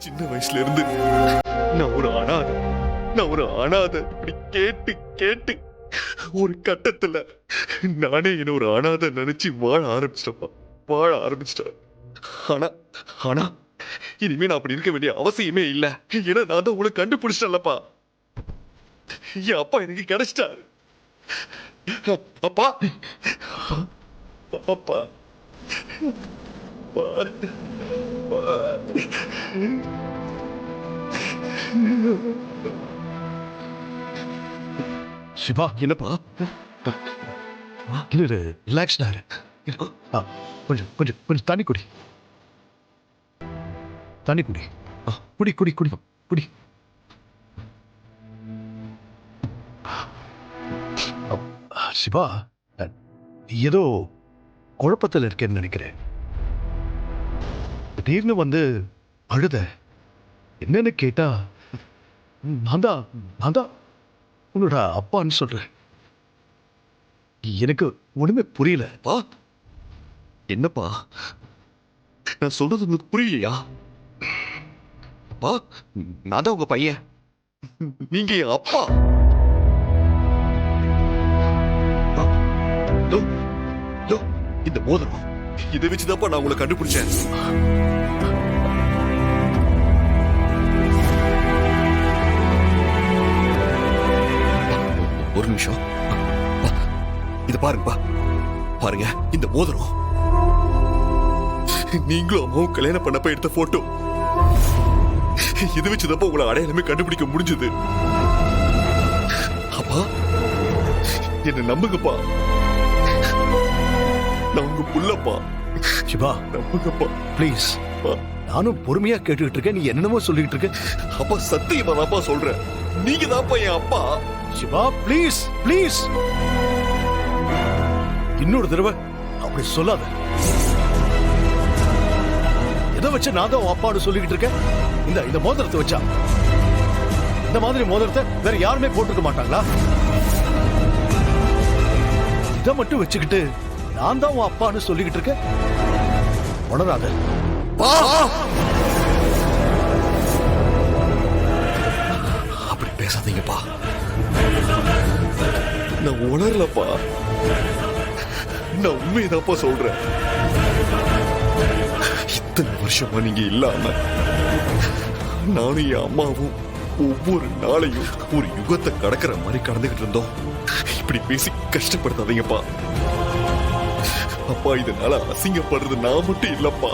சின்ன வயசுல இருந்து நான் ஒரு அனாதை இப்படி கேட்டு கேட்டு ஒரு கட்டத்துல நானே என்ன ஒரு அனாதை நினைச்சு வாழ ஆரம்பிச்சிட்டேன். ஆனா ஆனா இனிமே நான் அப்படி இருக்க வேண்டிய அவசியமே இல்ல. ஏன்னா நான் தான் உங்களை கண்டுபிடிச்சிட்டேன்லப்பா. என் அப்பா எனக்கு கிடைச்சிட்டாரு. அப்பா அப்பா சிவா, என்னப்பா? இல்ல ரிலாக்ஸ்டா இரு. கொஞ்சம் கொஞ்சம் கொஞ்சம் தண்ணி குடி. தண்ணி குடி. குடி குடி குடி குடி. சிவா, ஏதோ குழப்பத்தில் இருக்கேன்னு நினைக்கிறேன். திடீர்னு வந்து அழுத. என்னன்னு கேட்டா நான் தான் உன்னோட அப்பான்னு சொல்றேன். எனக்கு ஒண்ணுமே புரியல. பா என்னப்பா நான் சொல்றது உங்களுக்கு புரியலையா? பா நான் தான் உங்க பையன், நீங்க என் அப்பா. இந்த மோதிரம் இதை வச்சுதான்ப்பா நான் உங்களை கண்டுபிடிச்சேன். ஒரு நிமிஷம், இது பாருங்கப்பா. பாருங்க, இந்த மோதிரம் நீங்களும் அம்மாவும் கல்யாணம் பண்ணப்ப எடுத்த போட்டோ. இது வச்சுதான் உங்களை அடையாளமே கண்டுபிடிக்க முடிஞ்சது. அப்பா என்ன நம்புங்கப்பா, நான் உங்க புள்ளப்பா. சிவா, நம்புங்கப்பா ப்ளீஸ். நானும் பொறுமையா கேட்டுக்கிட்டு இருக்கேன், நீ என்னென்னமோ சொல்லிட்டு இருக்க. அப்பா சத்தியமா தான்ப்பா சொல்றேன், நீங்க தான்ப்பா என் அப்பா. சிவா ப்ளீஸ் ப்ளீஸ், இன்னொரு தடவை அப்படி சொல்லாத. எதை வச்சு நான் தான் அப்பான்னு சொல்லிக்கிட்டு இருக்கேன்? இந்த மோதிரத்தை வச்சா? இந்த மாதிரி மோதிரத்தை வேற யாருமே போட்டுக்க மாட்டாங்களா? இதை மட்டும் வச்சுக்கிட்டு நான் தான் உன் அப்பான்னு சொல்லிக்கிட்டு இருக்கேன். உணராத. அப்படி பேசாதீங்கப்பா, நான் உணரலப்பா, நான் உண்மையதான்ப்பா சொல்றேன். இத்தனை வருஷமா நீங்க இல்லாம நானும் என் அம்மாவும் ஒவ்வொரு நாளையும் ஒரு யுகத்தை கடக்கிற மாதிரி கடந்துகிட்டு இருந்தோம். இப்படி பேசி கஷ்டப்படுத்தாதீங்கப்பா. அப்பா இதனால அசிங்கப்படுறது நான் மட்டும் இல்லப்பா,